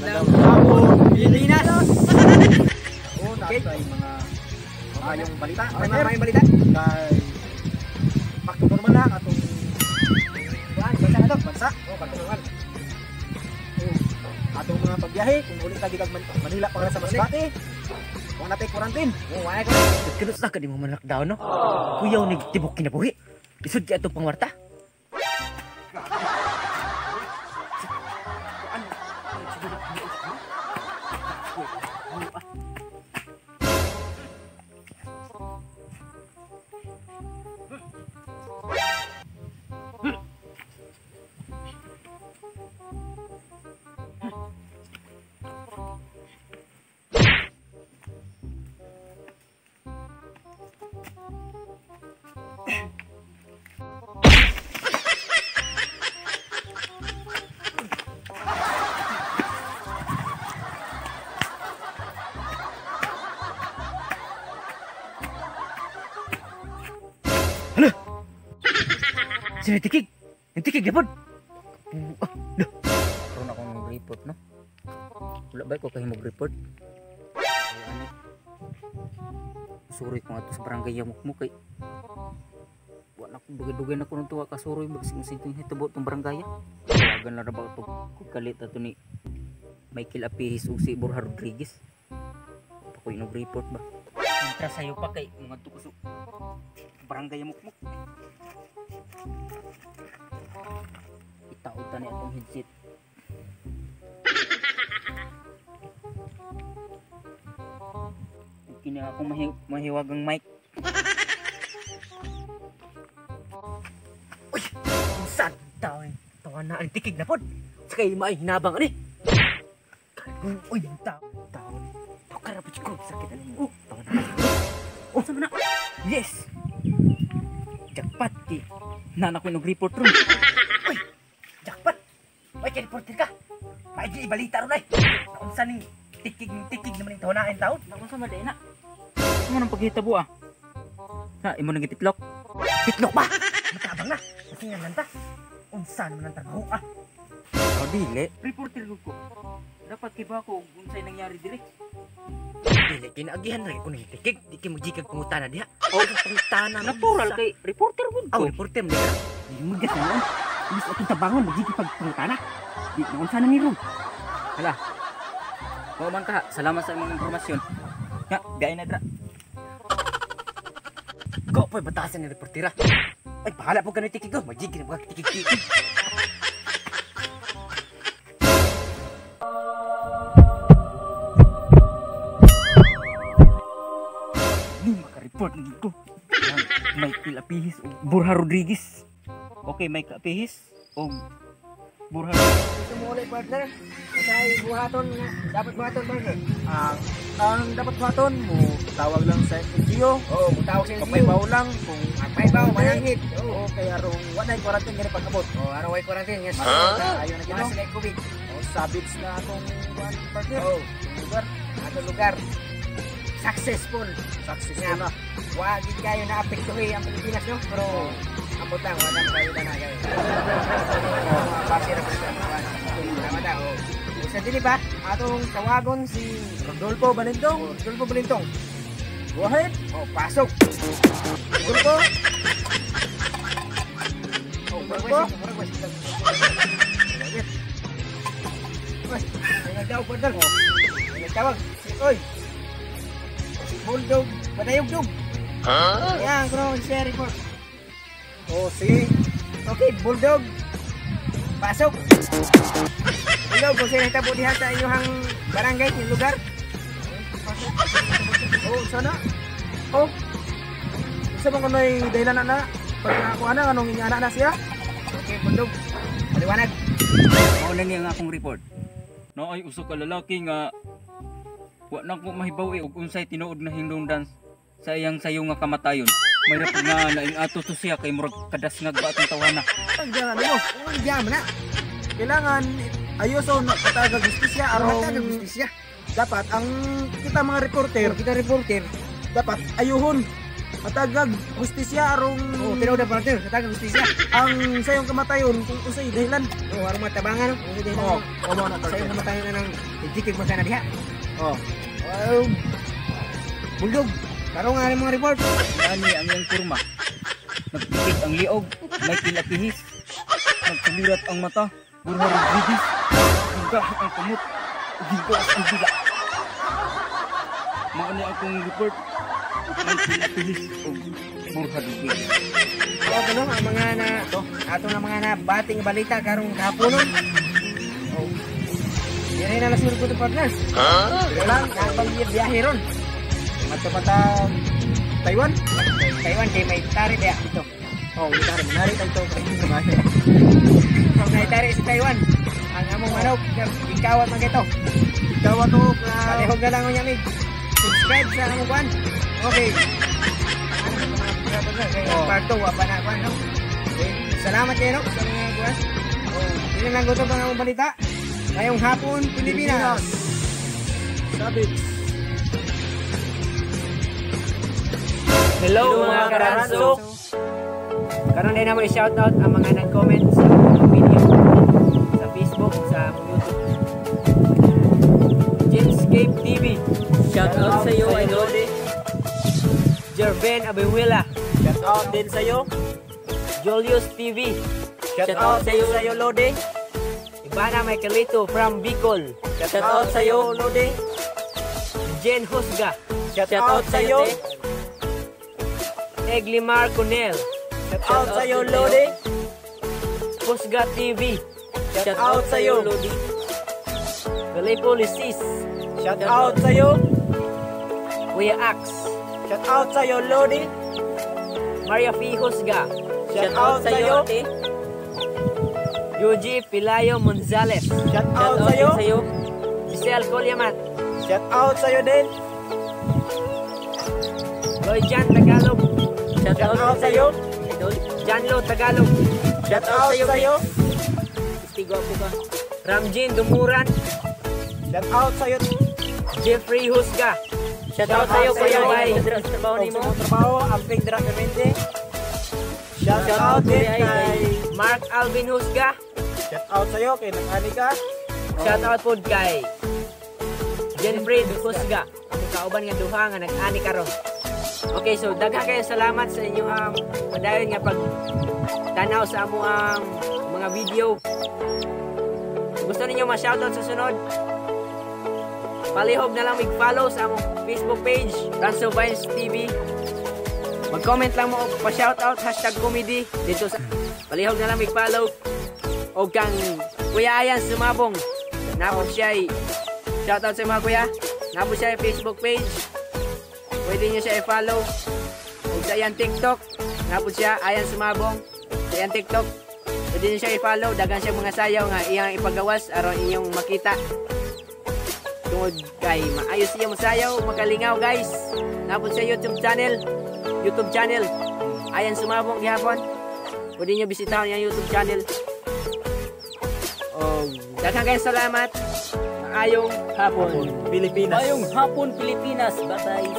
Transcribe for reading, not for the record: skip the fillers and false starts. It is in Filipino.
Magandang hapon, Pilipinas! Oo, Okay. nasa mga maayong balita. May Partner. mga balita? Kay pagtuturman lang atong Bansa na to? bansa. Oo, pagtulungan. Atong mga pagbiyahe, kung ulit lagi kag Manila para sa Masbate. Huwag natin quarantine. Oo, wala ko. Kanus na ka di mo man lockdown, no? Kuyaw nagtibok kinabuhi. Isod kaya itong pangwarta. Sini tikig. Yung tikig gapon. Karon akong report, no? Wala ba ko kahimog report? Sorry kung ato sa barangay Yamukmuk kay wala ko dugay-dugay na ko nung tuwa ka suroy magsing-sing hitabo tong barangay. Tawagan na ra ba ito kung kalit ato ni Michael Apihis ug si Borja Rodriguez. Pa ko inog report ba? Kontra sayo pa kay mga tukuso barangay Yamukmuk. Itaod ta ni atong headset. Kini akong mahiwagang mic. Uy! Saan tao eh? Tawa na ang tikig na pod. Sakay maay hinabang ani. Uy! Tao! Tao! Tao karapot ko. Sakit ani. Tawa na. Oh! Sama na! Yes! Jackpot ki. Nana ko yung report room. Uy! Jackpot! Uy! Kaya reporter ka! May di ibalita ron ay! Naon saan yung tikig naman yung tawa na ang taon? Naon sa maday na? Ano nang paghitabo ah? Ha, imo nang gititlok? Titlok ba? Matabang na. Kasi nga nanta. Unsa naman ang trabaho ah? Oh, dili. Reporter ko. Dapat kiba ko kung sa'y nangyari dire. Dili, kinaagihan rin ko ng tikig. Di kayo magjikag pangutana diha. O, pangutana. Natural kay reporter ko. Oh, reporter mo diha. Di mo gas na noon. Ilis atong tabangon, magjikag pangutana. Di naman sana ni Ron. Hala. Oo man ka, salamat sa imong informasyon. Nga, gaya na dra. Ko po batasan ni reportera. Ay bahala po kanang tikig ko. Majig na mga tikig-tikig. Di maka-report lagi ko. Michael Apihis o Borja Rodriguez. Okay, Michael Apihis o Borja Rodriguez. Gusto mo ulit, partner? Kasi buhaton nga. Dapat buhaton, partner. Ang dapat buhaton mo, tawag lang sa NGO. Oo, mutawag sa Kapay baw lang kung Kapay baw, manangit. Oo, kaya arong wala yung quarantine ganun pagkabot. Oo, araway quarantine. Yes. Ayaw na Mga gano'n. sila COVID. Sabits na atong one partner. Oo. Yung lugar. Ato lugar. Successful. Success Nga, na. wag kayo na apektuhin ang Pilipinas, no? Pero ambot lang, walang kayo na gawin. Base na po sa mga tama daw. Sa dili ba, atong tawagon si Rodolfo Balintong. Rodolfo Balintong. Go ahead. Pasok. Rodolfo. Rodolfo. Nagtawag po dal. Nagtawag. Oy. Si Bulldog. Badayog-dog. Yan, kung share report. Si Okay, Bulldog. Pasok. Bulldog, kung sino hitabo diha sa inyong barangay, yung lugar. Pasok. sana. Isa bang kunoy dahilan na pagkakuha na anong inyana na siya? Okay, Bulldog. Paliwanag. Mao na niya nga akong report. No ay uso ka lalaki nga wa na ko mahibaw og unsay tinuod na hinungdan sa iyang sayo nga kamatayon. May rapod nga naing ato to siya kay murag kadas nga ba atong tawana. Ang diyan mo. Ang diyan na. Kailangan ayuso na kataga justisya aron Arong justisya. dapat ang kita mga reporter Kita reporter. dapat ayuhon matagag hustisya arong Oh, tinuod na partner, katag justisya. ang sayong kamatayon kung usay dahilan. Oh, arong matabangan no. Hindi din. Oh, mo na Sa yung namatayon na ng tikik magkana diha. Oh, Oh. Bundog. Karo nga rin mga report. Ani ang iyang kurma. Nagpikit ang liog, may kilakihis. Nagsulirat ang mata, burharag bibis. Hingga ang kumot, hingga ang dila. Maani akong report, may kilakihis o burharag bibis. Oh, ano ang mga na ato na mga nabating balita karong kahaponon. Oh. Dire na nasurod ko to partner. Wala nang biyahe ron. mata-mata Taiwan. Taiwan kay may tari diha dito. Oh, kita menarik ito kasi kumain. From may tari sa Taiwan. Ang among manok, ikawat man kito. Ikaw ato Palihog na lang ko nyamig. Subscribe sa among kwan. Okay. Part 2 wa pa na kwan no. Okay. Salamat kayo no sa mga kwan. Oh, yun lang gusto pang among balita. Ngayong hapon Pilipinas. Sabit. Hello mga karanso. Karon din naman i-shoutout ang mga nag-comment sa video sa Facebook, sa YouTube. Jamescape TV. Shoutout sa iyo, idol. Jerven Abehuela. Shoutout din sa iyo. Julius TV. Shoutout sa iyo Lode. Ibana Michaelito from Bicol. Shoutout sa iyo Lode. Jen Husga. Shoutout sa iyo. Eglimar Cunel. Shoutout sa iyo Lode. Husga TV. Shoutout sa iyo. Galipo Lisis. Shoutout sa iyo. Kuya Ax. Shoutout sa iyo Lode. Maria P. Husga. Shoutout sa iyo. Yuji Pilayo Monzales. Shoutout sa iyo. Giselle Colyamat. Shoutout sa iyo din. Loijan Tagalog. Shoutout sa iyo. Janlo Tagalog. Shoutout sa iyo. Istigo ako ba? Ramjin Dumuran. Shoutout sa iyo. Jeffrey Husga. Shoutout sa iyo Kuya Bay. Trabaho ni mo. Trabaho amping directamente. Shoutout din kay Mark Alvin Husga. Shoutout sa iyo kay nag-ani ka. Shoutout po kay Jenfred Husga. Ang kauban nga duha nga nag-ani karon. Okay, so daghan kayo salamat sa inyo ang padayon nga pag tanaw sa amo ang mga video. Gusto ninyo ma-shoutout sa sunod? Palihog na lang mag-follow sa among Facebook page, Ranso Vines TV. Mag-comment lang mo o pa-shoutout #comedy dito sa palihog na lang mag-follow. O kang Kuya Ayan Sumabong, napon siya shoutout sa mga kuya. Napon siya Facebook page. Pwede nyo siya i-follow. O sa iyang TikTok, napon siya Ayan Sumabong. Sa iyang TikTok, pwede nyo siya i-follow. Dagan siya mga sayaw nga iyang ipagawas aron inyong makita. Tungod kay maayos siya masayaw, makalingaw guys. Napon sa YouTube channel Ayan Sumabong gihapon. Pwede nyo bisitahan yung YouTube channel. Daghang kayo salamat. Ayong hapon Pilipinas. Ayong hapon Pilipinas. Bye-bye.